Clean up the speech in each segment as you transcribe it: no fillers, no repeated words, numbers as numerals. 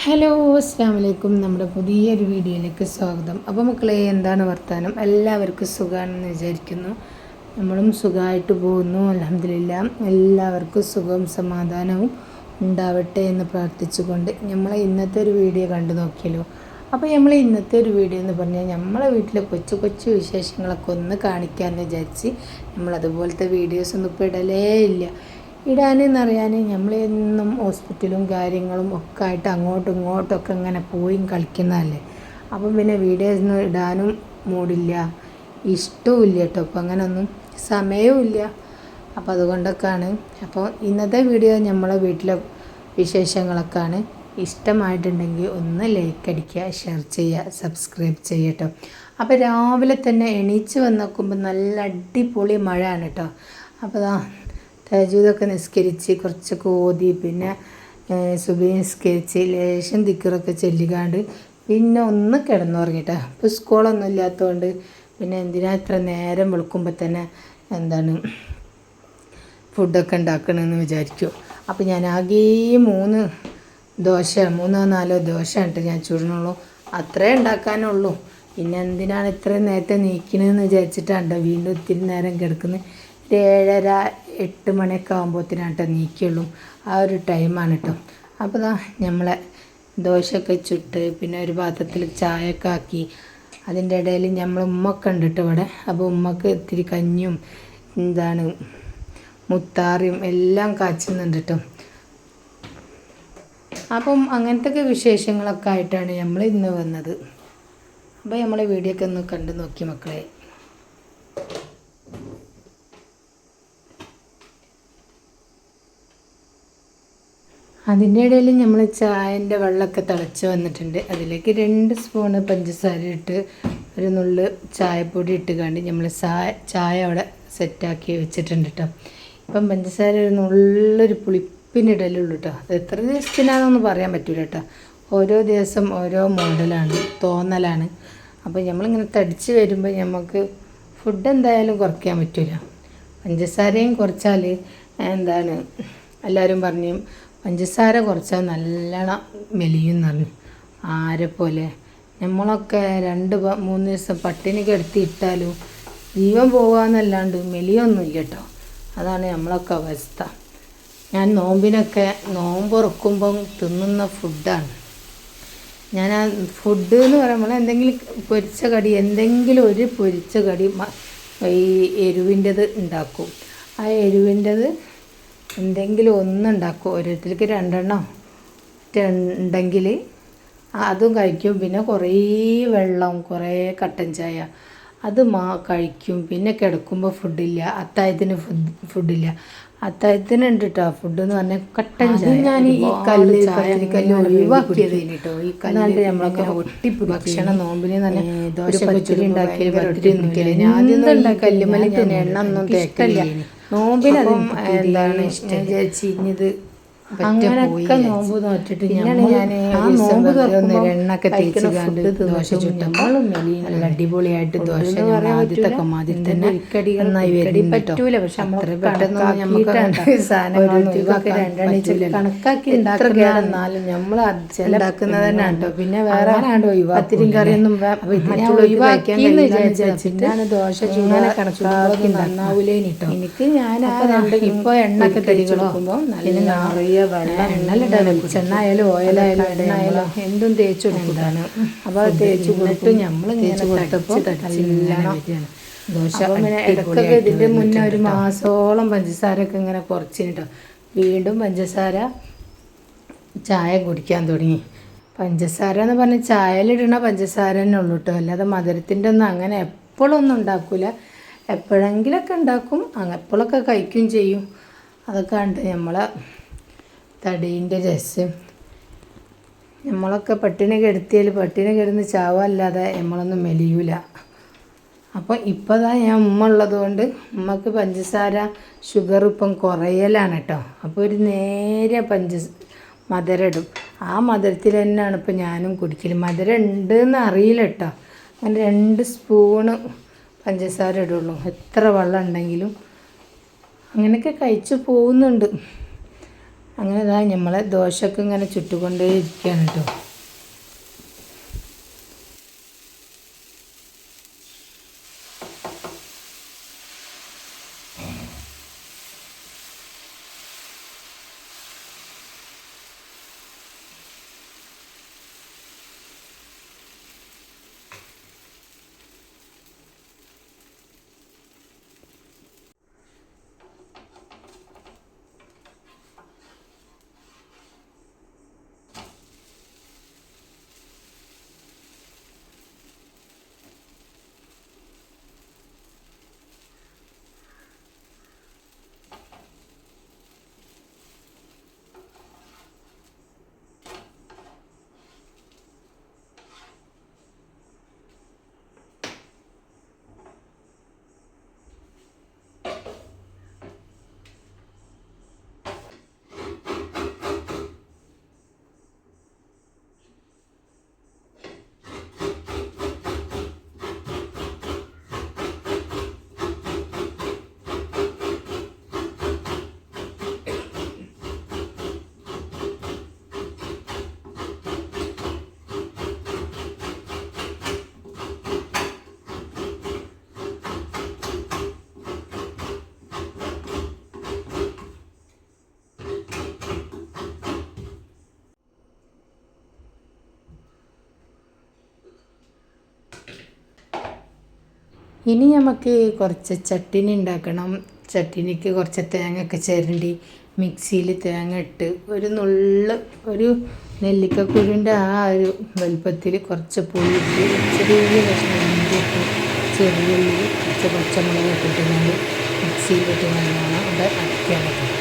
Hello അസ്സാം വലൈക്കും. നമ്മുടെ പുതിയൊരു വീഡിയോയിലേക്ക് സ്വാഗതം. അപ്പോൾ മക്കളെ, എന്താണ് വർത്താനം? എല്ലാവർക്കും സുഖമാണെന്ന് വിചാരിക്കുന്നു. നമ്മളും സുഖമായിട്ട് പോകുന്നു, അൽഹംദുലില്ലാ. എല്ലാവർക്കും സുഖവും സമാധാനവും ഉണ്ടാവട്ടെ എന്ന് പ്രാർത്ഥിച്ചുകൊണ്ട് നമ്മൾ ഇന്നത്തെ ഒരു വീഡിയോ കണ്ടു നോക്കിയല്ലോ. അപ്പോൾ നമ്മൾ ഇന്നത്തെ ഒരു വീഡിയോ എന്ന് പറഞ്ഞാൽ നമ്മളെ വീട്ടിലെ കൊച്ചു കൊച്ചു വിശേഷങ്ങളൊക്കെ ഒന്ന് കാണിക്കാമെന്ന് വിചാരിച്ച് നമ്മളതുപോലത്തെ വീഡിയോസൊന്നും ഇപ്പോൾ ഇടലേ ഇല്ല. ഇടാനെന്നറിയാൻ നമ്മളെന്നും ഹോസ്പിറ്റലും കാര്യങ്ങളും ഒക്കെ ആയിട്ട് അങ്ങോട്ടും ഇങ്ങോട്ടൊക്കെ ഇങ്ങനെ പോയി കളിക്കുന്നതല്ലേ. അപ്പം പിന്നെ വീഡിയോസ് ഒന്നും ഇടാനും മൂടില്ല, ഇഷ്ടവും ഇല്ല കേട്ടോ. അപ്പം അങ്ങനെയൊന്നും സമയവും ഇല്ല. അപ്പോൾ അതുകൊണ്ടൊക്കെയാണ്. അപ്പോൾ ഇന്നത്തെ വീഡിയോ നമ്മളെ വീട്ടിലെ വിശേഷങ്ങളൊക്കെയാണ്. ഇഷ്ടമായിട്ടുണ്ടെങ്കിൽ ഒന്ന് ലൈക്ക് അടിക്കുക, ഷെയർ ചെയ്യുക, സബ്സ്ക്രൈബ് ചെയ്യട്ടോ. അപ്പോൾ രാവിലെ തന്നെ എണീച്ച് വന്ന് നോക്കുമ്പോൾ നല്ല അടിപൊളി മഴയാണ് കേട്ടോ. അപ്പോൾ തഹജ്ജുദൊക്കെ നിസ്കരിച്ച് കുറച്ചൊക്കെ ഓതി, പിന്നെ സുബഹി നിസ്കരിച്ച് ലേശം ദിക്റൊക്കെ ചൊല്ലിക്കാണ്ട് പിന്നെ ഒന്ന് കിടന്നുറങ്ങിയിട്ടാ. ഇപ്പോൾ സ്കൂളൊന്നും ഇല്ലാത്തതുകൊണ്ട് പിന്നെ എന്തിനാ ഇത്ര നേരം വെളുക്കുമ്പോൾ തന്നെ ഫുഡൊക്കെ ഉണ്ടാക്കണമെന്ന് വിചാരിക്കും. അപ്പോൾ ഞാൻ ആകെ 3 ദോശ 3-4 ദോശ ഉണ്ട് ഞാൻ ചൂടണുള്ളൂ. അത്രേ ഉണ്ടാക്കാനുള്ളൂ. പിന്നെ എന്തിനാണ് ഇത്രയും നേരത്തെ നീക്കണമെന്ന് വിചാരിച്ചിട്ടാണ് വീണ്ടും ഇത്തിരി നേരം കിടക്കുന്നത്. 7:30-8 മണിയൊക്കെ ആകുമ്പോഴത്തേനാണ് കേട്ടോ നീക്കുള്ളൂ. ആ ഒരു ടൈമാണ് കേട്ടോ. അപ്പോൾ നമ്മളെ ദോശയൊക്കെ ചുട്ട് പിന്നെ ഒരു പാത്രത്തിൽ ചായയൊക്കെ ആക്കി. അതിൻ്റെ ഇടയിൽ നമ്മൾ ഉമ്മൊക്കെ ഉണ്ട് കേട്ടോ ഇവിടെ. അപ്പോൾ ഉമ്മക്ക് ഇത്തിരി കഞ്ഞിയും മുത്താറിയും എല്ലാം കാച്ചുന്നുണ്ട് കേട്ടോ. അപ്പം അങ്ങനത്തെ വിശേഷങ്ങളൊക്കെ ആയിട്ടാണ് നമ്മൾ ഇന്ന് വന്നത്. അപ്പോൾ നമ്മളെ വീഡിയോ ഒക്കെ ഒന്ന് കണ്ടു നോക്കി മക്കളെ. അതിൻ്റെ ഇടയിൽ നമ്മൾ ചായൻ്റെ വെള്ളമൊക്കെ തിളച്ച് വന്നിട്ടുണ്ട്. അതിലേക്ക് 2 സ്പൂണ് പഞ്ചസാര ഇട്ട് ഒരു നുള്ള് ചായപ്പൊടി ഇട്ട് കണ്ട് നമ്മൾ ചായ അവിടെ സെറ്റാക്കി വെച്ചിട്ടുണ്ട് കേട്ടോ. ഇപ്പം പഞ്ചസാര ഒരു നുള്ളൊരു പുളിപ്പിനിടലുള്ളൂ കേട്ടോ. അത് എത്ര ദിവസത്തിനാണെന്നൊന്നും പറയാൻ പറ്റില്ല കേട്ടോ. ഓരോ ദിവസം ഓരോ മോഡലാണ്, തോന്നലാണ്. അപ്പോൾ നമ്മളിങ്ങനെ തടിച്ച് വരുമ്പോൾ നമുക്ക് ഫുഡ് എന്തായാലും കുറയ്ക്കാൻ പറ്റില്ല. പഞ്ചസാരയും കുറച്ചാൽ എല്ലാവരും പറഞ്ഞു പഞ്ചസാര കുറച്ചാൽ നല്ലോണം മെലിയും പറഞ്ഞു. ആരെപ്പോലെ നമ്മളൊക്കെ 2-3 ദിവസം പട്ടിണി കിടത്തിയിട്ടാലും ജീവൻ പോകാമെന്നല്ലാണ്ട് മെലിയൊന്നുമില്ല കേട്ടോ. അതാണ് നമ്മളൊക്കെ അവസ്ഥ. ഞാൻ നോമ്പ് തുറക്കുമ്പം തിന്നുന്ന ഫുഡാണ്. ഞാൻ ആ ഫുഡ് എന്ന് പറയുമ്പോൾ എന്തെങ്കിലും പൊരിച്ച കടി, എന്തെങ്കിലും ഒരു പൊരിച്ച കടി ഈ എരിവിൻ്റെത് ഉണ്ടാക്കും. ആ എരിവിൻ്റെത് എന്തെങ്കിലും ഒന്നുണ്ടാക്കും. ഓരോരുത്തർക്ക് 2 എണ്ണം ഉണ്ടെങ്കിൽ അതും കഴിക്കും. പിന്നെ കുറേ വെള്ളം, കുറേ കട്ടൻ ചായ അത് കഴിക്കും. പിന്നെ കിടക്കുമ്പോൾ ഫുഡില്ല, അത്താഴത്തിന് ഫുഡില്ല. അത്താഴത്തിന് ഉണ്ട് കേട്ടോ ഫുഡ് എന്ന് പറഞ്ഞാൽ കട്ടൻ ചായ. ഞാൻ ഈ കല്ല് ഒഴിവാക്കിയത് കേട്ടോ. ഈ കല്ല് നമ്മളൊക്കെ ഒട്ടിപ്പിടി ഭക്ഷണം നോമ്പിന് തന്നെ ദോശ പച്ചരി ഉണ്ടാക്കിയാൽ പത്തിരി നിൽക്കല്. ഞാൻ ആദ്യം കല്ലുമല ഞാൻ എണ്ണ ഒന്നും തേക്കല്ല. നോമ്പിനതും ഇഷ്ടം വിചാരിച്ചിഞ്ഞത് അങ്ങനെയൊക്കെ നോമ്പ് നോറ്റിട്ട് ഞാൻ ആ നോമ്പ് എണ്ണൊക്കെ തേച്ചുകൊണ്ട് ദോശ ചുട്ടപ്പോൾ നല്ല അടിപൊളിയായിട്ട് ദോശ ആദ്യത്തെ മാതിരി തന്നെ നന്നായി പറ്റൂല. പക്ഷെ അത്ര പെട്ടെന്ന് നമുക്ക് കണക്കാക്കി ഉണ്ടാക്കുന്നാലും നമ്മൾ ഉണ്ടാക്കുന്നത് തന്നെ കേട്ടോ. പിന്നെ വേറെ പത്തിരിയും കറിയൊന്നും ഒഴിവാക്കിയാന്ന് വിചാരിച്ചിട്ടാണ് ദോശ ചൂടാൻ കണക്കാക്കി നന്നാവൂലേനിട്ടോ. എനിക്ക് ഞാൻ ഇപ്പോൾ എണ്ണൊക്കെ തേച്ച് കൊടുക്കുമ്പോൾ നല്ല നിറയെ വെള്ളം വെളിച്ചെണ്ണ ആയാലും ഓയിലായാലും എണ്ണയായാലും എന്തും തേച്ച് കൊടുക്കുന്നതാണ്. അപ്പോൾ അത് തേച്ച് കൊടുത്ത് നമ്മളിങ്ങനെ കൊടുത്തപ്പോൾ ദോശ. പിന്നെ ഇടയ്ക്കൊക്കെ ഇതിൻ്റെ മുന്നേ 1 മാസത്തോളം പഞ്ചസാരയൊക്കെ ഇങ്ങനെ കുറച്ചിട്ടോ വീണ്ടും പഞ്ചസാര ചായ കുടിക്കാൻ തുടങ്ങി. പഞ്ചസാര എന്ന് പറഞ്ഞാൽ ചായയിലിടണ പഞ്ചസാര തന്നെ ഉള്ളൂ കേട്ടോ. അല്ലാതെ മധുരത്തിൻ്റെ ഒന്നും അങ്ങനെ എപ്പോഴൊന്നും ഉണ്ടാക്കില്ല. എപ്പോഴെങ്കിലൊക്കെ ഉണ്ടാക്കും, എപ്പോഴൊക്കെ കഴിക്കുകയും ചെയ്യും. അതൊക്കെ ഉണ്ട് നമ്മളെ തടീൻ്റെ രസം. നമ്മളൊക്കെ പട്ടിണി കിടന്ന് ചാവല്ലാതെ നമ്മളൊന്നും മെലിയൂല. അപ്പോൾ ഇപ്പോൾ ഞാൻ ഉമ്മ ഉള്ളത് കൊണ്ട് ഉമ്മക്ക് പഞ്ചസാര ഷുഗർ ഇപ്പം കുറയലാണ് കേട്ടോ. അപ്പോൾ ഒരു നേരെ മധുരം ഇടും. ആ മധുരത്തിൽ തന്നെയാണ് ഇപ്പം ഞാനും കുടിക്കൽ. മധുരം ഉണ്ടെന്ന് അറിയില്ല കേട്ടോ. അങ്ങനെ 2 സ്പൂണ് പഞ്ചസാര ഇടുള്ളൂ. എത്ര വെള്ളം ഉണ്ടെങ്കിലും അങ്ങനെയൊക്കെ കഴിച്ചു പോകുന്നുണ്ട്. അങ്ങനെ ഇതാ നമ്മളെ ദോശക്ക് ഇങ്ങനെ ചുട്ടുകൊണ്ടേ ഇരിക്കുകയാണ് കേട്ടോ. ഇനി നമുക്ക് കുറച്ച് ചട്ടിനി ഉണ്ടാക്കണം. ചട്ടിനിക്ക് കുറച്ച് തേങ്ങ ഒക്കെ ചിരണ്ടി മിക്സിയിൽ തേങ്ങ ഇട്ട് ഒരു നെല്ലിക്കക്കുരുവിൻ്റെ ആ ഒരു വലുപ്പത്തിൽ കുറച്ച് പുളിയിട്ട് ചെറിയ കഷ്ണം ഇഞ്ചിട്ട് ചെറിയുള്ളി കുറച്ച് പച്ചമുളക് ഇട്ടിട്ട് മിക്സിയിലിട്ട് നല്ലോണം അവിടെ അരയ്ക്കാൻ പറ്റും.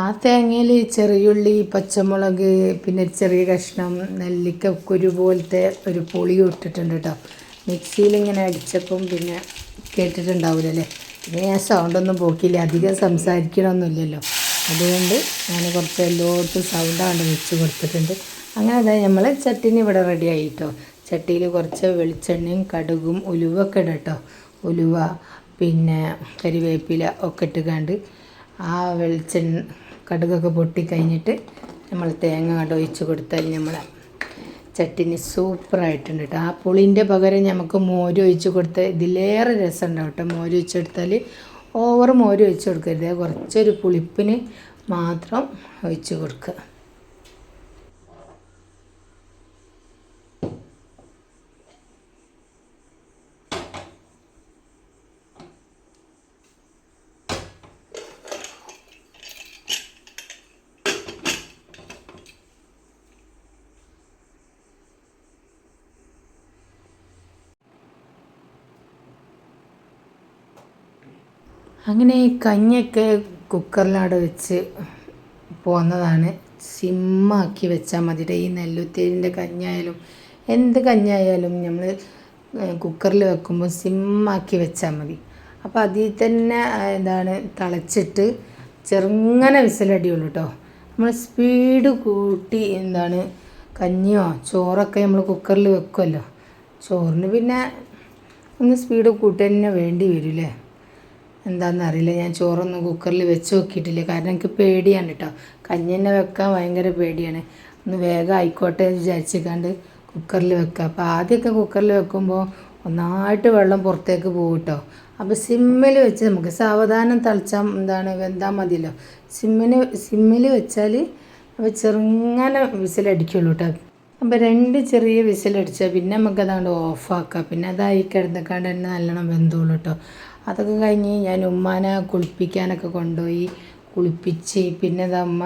ആ തേങ്ങയിൽ ചെറിയുള്ളി പച്ചമുളക് പിന്നെ ചെറിയ കഷ്ണം നെല്ലിക്കക്കുരു പോലത്തെ ഒരു പുളിയും ഇട്ടിട്ടുണ്ട് കേട്ടോ. മിക്സിയിൽ ഇങ്ങനെ അടിച്ചപ്പം പിന്നെ കേട്ടിട്ടുണ്ടാവില്ലല്ലേ. പിന്നെ ഞാൻ സൗണ്ടൊന്നും പോക്കില്ല, അധികം സംസാരിക്കണമൊന്നുമില്ലല്ലോ, അതുകൊണ്ട് ഞാൻ കുറച്ച് എല്ലായിടത്തും സൗണ്ടാണ്ട് വെച്ച് കൊടുത്തിട്ടുണ്ട്. അങ്ങനെ അതായത് നമ്മൾ ചട്ടിനി ഇവിടെ റെഡി ആയിട്ടോ. ചട്ടിയിൽ കുറച്ച് വെളിച്ചെണ്ണയും കടുകും ഉലുവൊക്കെ ഇടാം കേട്ടോ. ഉലുവ പിന്നെ കരിവേപ്പില ഒക്കെ ഇട്ടുകൊണ്ട് ആ കടുകൊക്കെ പൊട്ടിക്കഴിഞ്ഞിട്ട് നമ്മൾ തേങ്ങ കണ്ട് ഒഴിച്ച് കൊടുത്താൽ നമ്മൾ ചട്ടിനി സൂപ്പറായിട്ടുണ്ട് കേട്ടോ. ആ പുളിൻ്റെ പകരം നമുക്ക് മോര് ഒഴിച്ച് കൊടുത്താൽ ഇതിലേറെ രസം ഉണ്ടാവും കേട്ടോ. മോര് ഒഴിച്ചെടുത്താൽ ഓവർ മോര് ഒഴിച്ച് കൊടുക്കരുത്, കുറച്ചൊരു പുളിപ്പിന് മാത്രം ഒഴിച്ച് കൊടുക്കുക. അങ്ങനെ ഈ കഞ്ഞിയൊക്കെ കുക്കറിലവിടെ വെച്ച് പോന്നതാണ്. സിമ്മാക്കി വെച്ചാൽ മതി. ഈ നെല്ലുത്തേരിൻ്റെ കഞ്ഞായാലും എന്ത് കഞ്ഞായാലും നമ്മൾ കുക്കറിൽ വെക്കുമ്പോൾ സിമ്മാക്കി വെച്ചാൽ മതി. അപ്പോൾ അതിൽ തന്നെ തിളച്ചിട്ട് ചെറുങ്ങനെ വിസിലടിയുള്ളൂ കേട്ടോ. നമ്മൾ സ്പീഡ് കൂട്ടി കഞ്ഞിയോ ചോറൊക്കെ നമ്മൾ കുക്കറിൽ വെക്കുമല്ലോ, ചോറിന് പിന്നെ ഒന്ന് സ്പീഡ് കൂട്ടി തന്നെ വേണ്ടി വരില്ലേ. എന്താണെന്നറിയില്ല, ഞാൻ ചോറൊന്നും കുക്കറിൽ വെച്ച് നോക്കിയിട്ടില്ല, കാരണം എനിക്ക് പേടിയാണ് കേട്ടോ. കഞ്ഞി തന്നെ വെക്കാൻ ഭയങ്കര പേടിയാണ്. ഒന്ന് വേഗം ആയിക്കോട്ടെ വിചാരിച്ചിക്കാണ്ട് കുക്കറിൽ വെക്കുക. അപ്പോൾ ആദ്യമൊക്കെ കുക്കറിൽ വെക്കുമ്പോൾ ഒന്നായിട്ട് വെള്ളം പുറത്തേക്ക് പോകും കേട്ടോ. അപ്പോൾ സിമ്മിൽ വെച്ച് നമുക്ക് സാവധാനം തിളച്ചാൽ വെന്താൽ മതിയല്ലോ. സിമ്മിൽ വെച്ചാൽ അപ്പോൾ ചെറുങ്ങനെ വിസിലടിക്കുള്ളൂ കേട്ടോ. അപ്പോൾ 2 ചെറിയ വിസിലടിച്ചാൽ പിന്നെ നമുക്കതാണ്ട് ഓഫാക്കാം. പിന്നെ അതായി കിടന്നിക്കാണ്ട് തന്നെ നല്ലോണം വെന്തോളൂ കേട്ടോ. അതൊക്കെ കഴിഞ്ഞ് ഞാൻ ഉമ്മാനെ കുളിപ്പിക്കാനൊക്കെ കൊണ്ടുപോയി കുളിപ്പിച്ച് പിന്നെ അമ്മ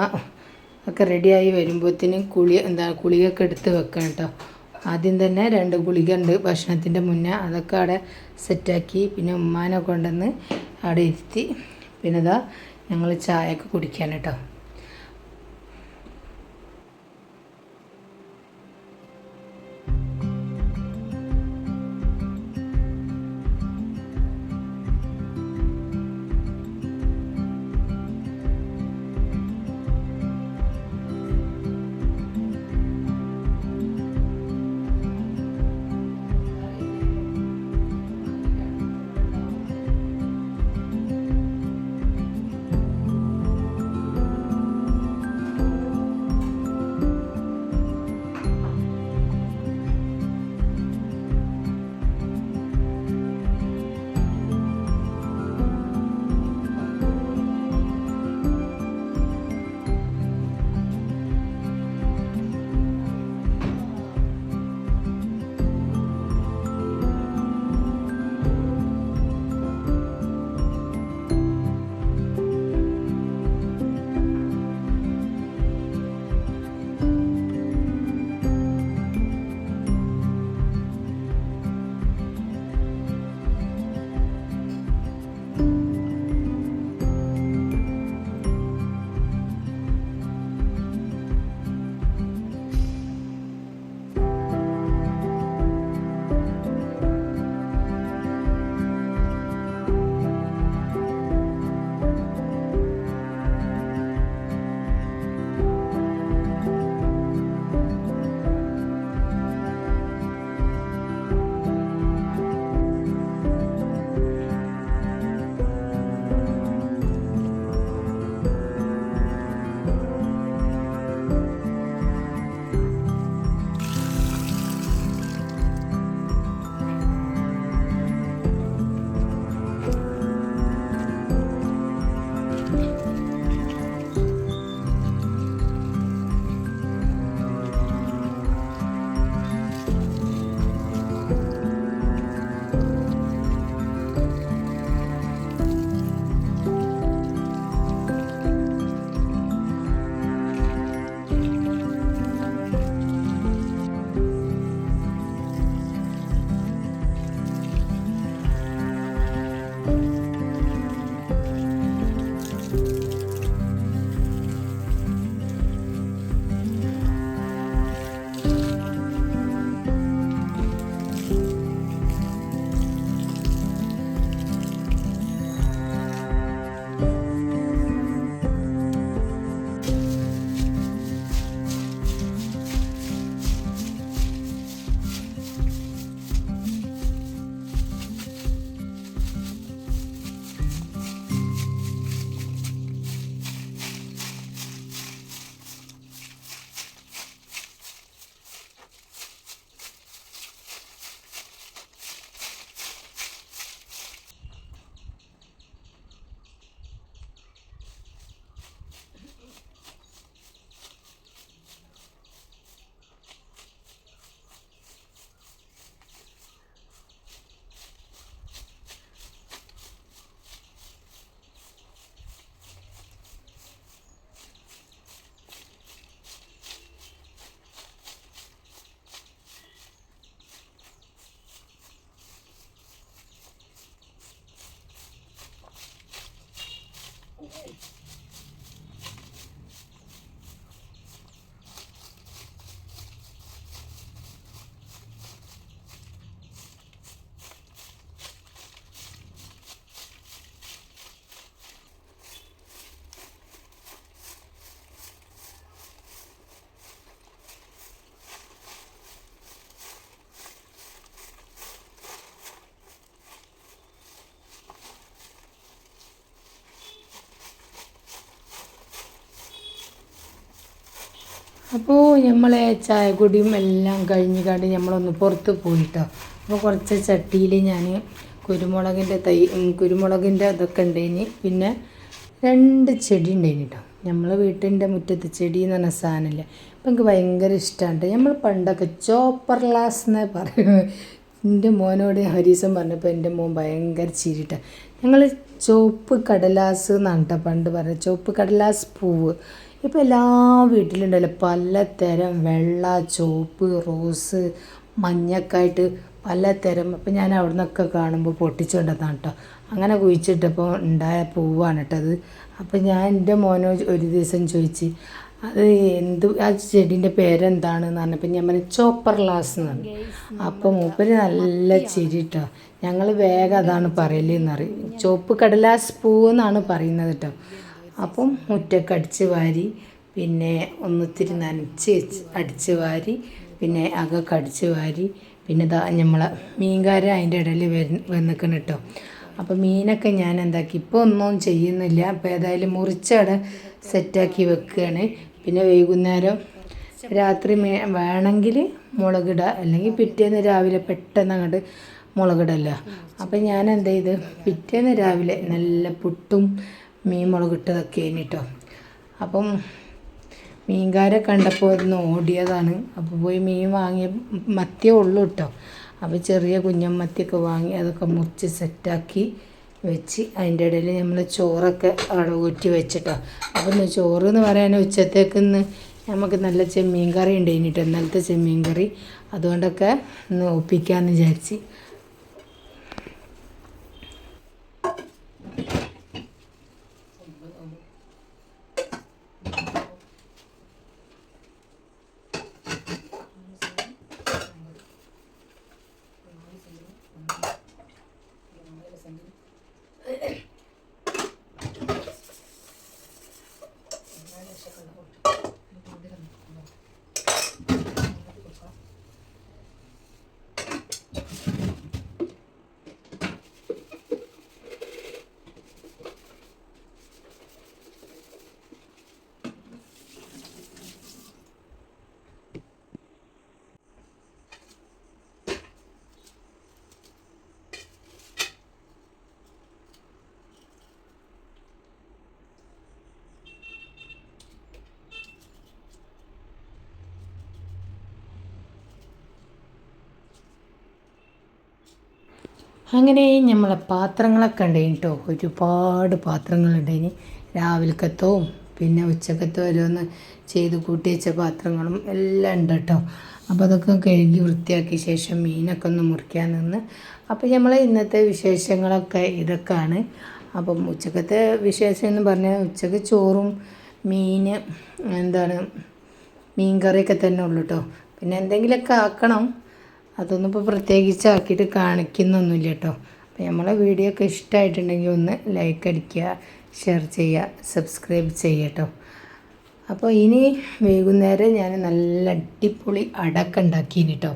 ഒക്കെ റെഡിയായി വരുമ്പോഴത്തേനും കുളിയൊക്കെ എടുത്ത് വെക്കണം കേട്ടോ. ആദ്യം തന്നെ 2 ഗുളിക ഉണ്ട് ഭക്ഷണത്തിൻ്റെ മുന്നേ, അതൊക്കെ അവിടെ സെറ്റാക്കി പിന്നെ ഉമ്മാനെ കൊണ്ടുവന്ന് അവിടെ ഇരുത്തി പിന്നെ ഞങ്ങൾ ചായയൊക്കെ കുടിക്കാൻ കേട്ടോ. അപ്പോൾ നമ്മളെ ചായ കുടിയും എല്ലാം കഴിഞ്ഞ് കണ്ട് നമ്മളൊന്ന് പുറത്ത് പോയിട്ടോ. അപ്പോൾ കുറച്ച് ചട്ടിയിൽ ഞാൻ കുരുമുളകിൻ്റെ അതൊക്കെ ഉണ്ടായിന്. പിന്നെ 2 ചെടി ഉണ്ടായിന് കേട്ടോ. നമ്മളെ വീട്ടിൻ്റെ മുറ്റത്ത് ചെടി എന്ന് പറഞ്ഞ സാധനമില്ല. അപ്പം എനിക്ക് ഭയങ്കര ഇഷ്ടമാണ്. നമ്മൾ പണ്ടൊക്കെ ചോപ്പർ ഗ്ലാസ് എന്നേ പറയുന്നത്. എൻ്റെ മോനോട് ഹരീസം പറഞ്ഞപ്പോൾ എൻ്റെ മോൻ ഭയങ്കര ചിരിട്ടാണ്. ഞങ്ങൾ ചുവപ്പ് കടലാസ് എന്നാണ് കേട്ടോ പണ്ട് പറയുന്നത്. ചുവപ്പ് കടലാസ് പൂവ് ഇപ്പോൾ എല്ലാ വീട്ടിലുണ്ടല്ലോ പലതരം വെള്ള, ചുവപ്പ്, റോസ്, മഞ്ഞക്കായിട്ട് പലതരം. അപ്പം ഞാൻ അവിടെ നിന്നൊക്കെ കാണുമ്പോൾ പൊട്ടിച്ചുകൊണ്ടതാണ് കേട്ടോ. അങ്ങനെ കുഴിച്ചിട്ടപ്പോൾ ഉണ്ടായ പൂവാണ് കേട്ടോ അത്. അപ്പം ഞാൻ എൻ്റെ മോനോ ഒരു ദിവസം ചോദിച്ച് അത് ആ ചെടീൻ്റെ പേരെന്താണെന്ന് പറഞ്ഞപ്പോൾ ഞാൻ പറഞ്ഞു ചോപ്പർ ഗ്ലാസ് എന്ന് പറഞ്ഞു. അപ്പോൾ മൂപ്പര് നല്ല ചിരി കേട്ടോ. ഞങ്ങൾ വേഗം അതാണ് പറയലെന്ന് പറയും. ചുവപ്പ് കടലാസ് പൂവ് എന്നാണ് പറയുന്നത് കേട്ടോ. അപ്പം മുറ്റൊക്കെ അടിച്ച് വാരി, പിന്നെ ഒന്നിത്തിരി നനച്ച് അടിച്ച് വാരി, പിന്നെ അകൊക്കെ അടിച്ച് വാരി, പിന്നെ നമ്മളെ മീൻകാരൻ അതിൻ്റെ ഇടയിൽ വന്നിക്കണം കേട്ടോ. അപ്പോൾ മീനൊക്കെ ഞാൻ എന്താക്കി ഇപ്പോൾ ഒന്നും ചെയ്യുന്നില്ല. അപ്പോൾ ഏതായാലും മുറിച്ചവിടെ സെറ്റാക്കി വെക്കുകയാണ്. പിന്നെ വൈകുന്നേരം രാത്രി വേണമെങ്കിൽ മുളകിടുക, അല്ലെങ്കിൽ പിറ്റേന്ന് രാവിലെ പെട്ടെന്ന് അങ്ങോട്ട് മുളകിടല്ല. അപ്പം ഞാൻ എന്ത് ചെയ്ത് പിറ്റേന്ന് രാവിലെ നല്ല പുട്ടും മീൻ മുളകിട്ടതൊക്കെ കേട്ടോ. അപ്പം മീൻകാരെ കണ്ടപ്പോൾ ഒന്ന് ഓടിയതാണ്. അപ്പോൾ പോയി മീൻ വാങ്ങിയ മത്തിയേ ഉള്ളൂ കേട്ടോ. അപ്പോൾ ചെറിയ കുഞ്ഞമ്മത്തിയൊക്കെ വാങ്ങി അതൊക്കെ മുറിച്ച് സെറ്റാക്കി വെച്ച് അതിൻ്റെ ഇടയിൽ നമ്മൾ ചോറൊക്കെ അവിടെ ഊറ്റി വെച്ചിട്ടോ. അപ്പം ചോറ് എന്ന് പറയാൻ ഉച്ചത്തേക്ക് ഇന്ന് നമുക്ക് നല്ല ചെമ്മീൻ കറി ഉണ്ടായിട്ടോ, ഇന്നലത്തെ ചെമ്മീൻ കറി. അതുകൊണ്ടൊക്കെ ഒന്ന് ഒപ്പിക്കാമെന്ന് വിചാരിച്ച്. അങ്ങനെ നമ്മളെ പാത്രങ്ങളൊക്കെ ഉണ്ടായിന് കേട്ടോ. ഒരുപാട് പാത്രങ്ങളുണ്ടായിന്. രാവിലക്കത്തവും പിന്നെ ഉച്ചക്കത്തോ ഓരോന്ന് ചെയ്ത് കൂട്ടി വെച്ച പാത്രങ്ങളും എല്ലാം ഉണ്ട് കേട്ടോ. അപ്പോൾ അതൊക്കെ കഴുകി വൃത്തിയാക്കിയ ശേഷം മീനൊക്കെ ഒന്ന് മുറിക്കാൻ നിന്ന്. അപ്പോൾ നമ്മൾ ഇന്നത്തെ വിശേഷങ്ങളൊക്കെ ഇതൊക്കെയാണ്. അപ്പം ഉച്ചക്കത്തെ വിശേഷം എന്ന് പറഞ്ഞാൽ ഉച്ചക്ക് ചോറും മീൻ കറിയൊക്കെ തന്നെ ഉള്ളൂ കേട്ടോ. പിന്നെ എന്തെങ്കിലുമൊക്കെ ആക്കണം. അതൊന്നും ഇപ്പോൾ പ്രത്യേകിച്ച് ആക്കിയിട്ട് കാണിക്കുന്നൊന്നുമില്ല കേട്ടോ. അപ്പോൾ നമ്മളെ വീഡിയോ ഒക്കെ ഇഷ്ടമായിട്ടുണ്ടെങ്കിൽ ഒന്ന് ലൈക്ക് അടിക്കുക, ഷെയർ ചെയ്യുക, സബ്സ്ക്രൈബ് ചെയ്യുക കേട്ടോ. അപ്പോൾ ഇനി വൈകുന്നേരം ഞാൻ നല്ല അടിപൊളി അടക്ക ഉണ്ടാക്കിയിന് കേട്ടോ.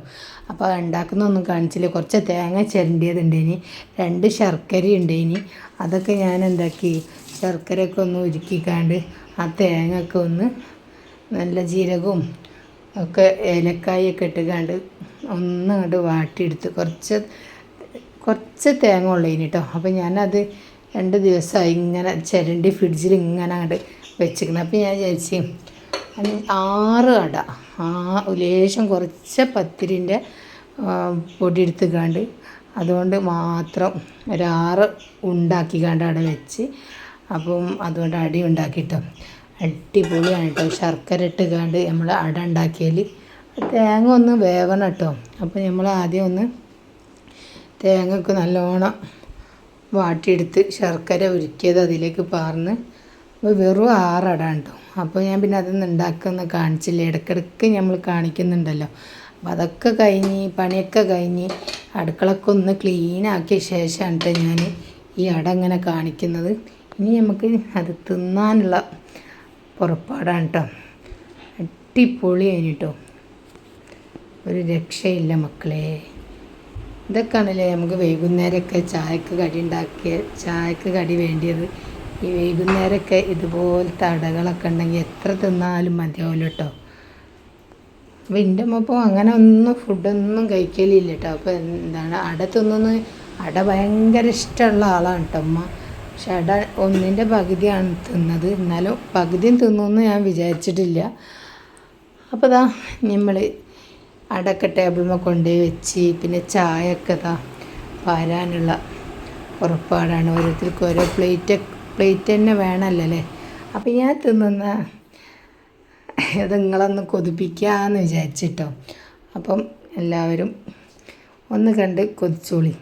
അപ്പോൾ അത് ഉണ്ടാക്കുന്നൊന്നും കാണിച്ചില്ല. കുറച്ച് തേങ്ങ ചിരണ്ടിയതുണ്ടേനി, 2 ശർക്കര ഉണ്ടേനി. അതൊക്കെ ഞാൻ എന്താക്കി ശർക്കരയൊക്കെ ഒന്ന് ഉരുക്കിക്കാണ്ട് ആ തേങ്ങയൊക്കെ ഒന്ന് നല്ല ജീരകവും ഒക്കെ ഏലക്കായൊക്കെ ഇട്ടുകാണ്ട് ഒന്നങ്ങോട്ട് വാട്ടിയെടുത്ത് കുറച്ച് തേങ്ങ ഉള്ളതിന് കേട്ടോ. അപ്പോൾ ഞാനത് 2 ദിവസമായി ഇങ്ങനെ ചിരണ്ടി ഫ്രിഡ്ജിൽ ഇങ്ങനെ അങ്ങോട്ട് വെച്ചിരിക്കണം. അപ്പോൾ ഞാൻ വിചാരിച്ച് 6 അട ലേശം കുറച്ച് പത്തിരിൻ്റെ പൊടി എടുത്തുകാണ്ട് അതുകൊണ്ട് മാത്രം ഒരു 6 ഉണ്ടാക്കിക്കാണ്ട് അവിടെ വെച്ച്. അപ്പം അതുകൊണ്ട് അടി ഉണ്ടാക്കിട്ടോ. അടിപൊളിയാണ് കേട്ടോ. ശർക്കര ഇട്ടുകാണ്ട് നമ്മൾ അട ഉണ്ടാക്കിയാൽ തേങ്ങ ഒന്ന് വേവണം കേട്ടോ. അപ്പോൾ നമ്മൾ ആദ്യം ഒന്ന് തേങ്ങക്ക് നല്ലോണം വാട്ടിയെടുത്ത് ശർക്കര ഉരുക്കിയത് അതിലേക്ക് പാർന്ന് വെറും 6 അട കേട്ടോ. അപ്പോൾ ഞാൻ പിന്നെ അതൊന്നും ഉണ്ടാക്കുന്ന കാണിച്ചില്ല. ഇടയ്ക്കിടയ്ക്ക് നമ്മൾ കാണിക്കുന്നുണ്ടല്ലോ. അപ്പോൾ അതൊക്കെ കഴിഞ്ഞ് പണിയൊക്കെ കഴിഞ്ഞ് അടുക്കളൊക്കെ ഒന്ന് ക്ലീനാക്കിയ ശേഷമാണ് കേട്ടോ ഞാൻ ഈ അട ഇങ്ങനെ കാണിക്കുന്നത്. ഇനി നമുക്ക് അത് തിന്നാനുള്ള പുറപ്പാടാണ് കേട്ടോ. അടിപൊളിയായിന് കേട്ടോ. ഒരു രക്ഷയില്ല മക്കളെ. ഇതൊക്കെയാണല്ലേ നമുക്ക് വൈകുന്നേരമൊക്കെ ചായക്ക് കടി വേണ്ടിയത്. ഈ വൈകുന്നേരമൊക്കെ ഇതുപോലത്തെ അടകളൊക്കെ ഉണ്ടെങ്കിൽ എത്ര തിന്നാലും മതിയാവില്ല കേട്ടോ. അപ്പോൾ എൻ്റെ അമ്മ ഇപ്പോൾ അങ്ങനെ ഒന്നും ഫുഡൊന്നും കഴിക്കലില്ല കേട്ടോ. അപ്പോൾ എന്താണ് അട തിന്നുന്ന അട ഭയങ്കര ഇഷ്ടമുള്ള ആളാണ് കേട്ടോ അമ്മ. പക്ഷെ അട ഒന്നിൻ്റെ പകുതിയാണ് തിന്നത്. എന്നാലും പകുതിയും തിന്നുമെന്ന് ഞാൻ വിചാരിച്ചിട്ടില്ല. അപ്പോൾ ഇതാ നമ്മൾ അടക്ക ടേബിളിൽ കൊണ്ടുപോയി വെച്ച് പിന്നെ ചായയൊക്കെ ഇതാ പാരാനുള്ള പുറപ്പാടാണ്. ഓരോരുത്തർക്ക് ഓരോ പ്ലേറ്റ് തന്നെ വേണമല്ലോ അല്ലേ. അപ്പോൾ ഞാൻ തിന്നുന്ന അത് നിങ്ങളൊന്ന് കൊതിപ്പിക്കാമെന്ന് വിചാരിച്ചിട്ടോ. അപ്പം എല്ലാവരും ഒന്ന് കണ്ട് കൊതിച്ചോളി.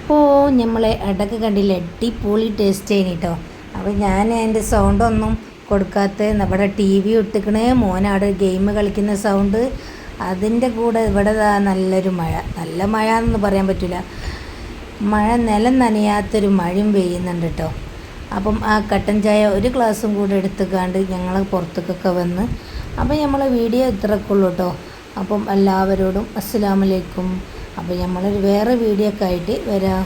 അപ്പോൾ നമ്മളെ അടക്ക കണ്ടില്ല, അടിപൊളി ടേസ്റ്റ് ചെയ്യുന്നു കേട്ടോ. അപ്പോൾ ഞാൻ എൻ്റെ സൗണ്ടൊന്നും കൊടുക്കാത്ത നമ്മുടെ ടി വി ഇട്ടിക്കണേ മോനാട് ഗെയിം കളിക്കുന്ന സൗണ്ട്. അതിൻ്റെ കൂടെ ഇവിടെ നല്ലൊരു മഴ, നല്ല മഴ എന്നൊന്നും പറയാൻ പറ്റില്ല, മഴ നിലം നനയാത്തൊരു മഴയും പെയ്യുന്നുണ്ട് കേട്ടോ. അപ്പം ആ കട്ടൻ ചായ ഒരു ഗ്ലാസും കൂടെ എടുത്തുകാണ്ട് ഞങ്ങൾ പുറത്തേക്കൊക്കെ വന്ന്. അപ്പം നമ്മൾ വീഡിയോ ഇത്രയൊക്കെ ഉള്ളൂ കേട്ടോ. അപ്പം എല്ലാവരോടും അസ്സലാമലൈക്കും. അപ്പോൾ നമ്മളൊരു വേറെ വീഡിയോ ഒക്കെ ആയിട്ട് വരാം.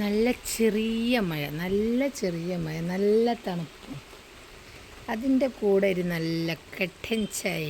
നല്ല ചെറിയ മഴ, നല്ല തണുപ്പും അതിൻ്റെ കൂടെ ഒരു നല്ല കട്ടൻ ചായ.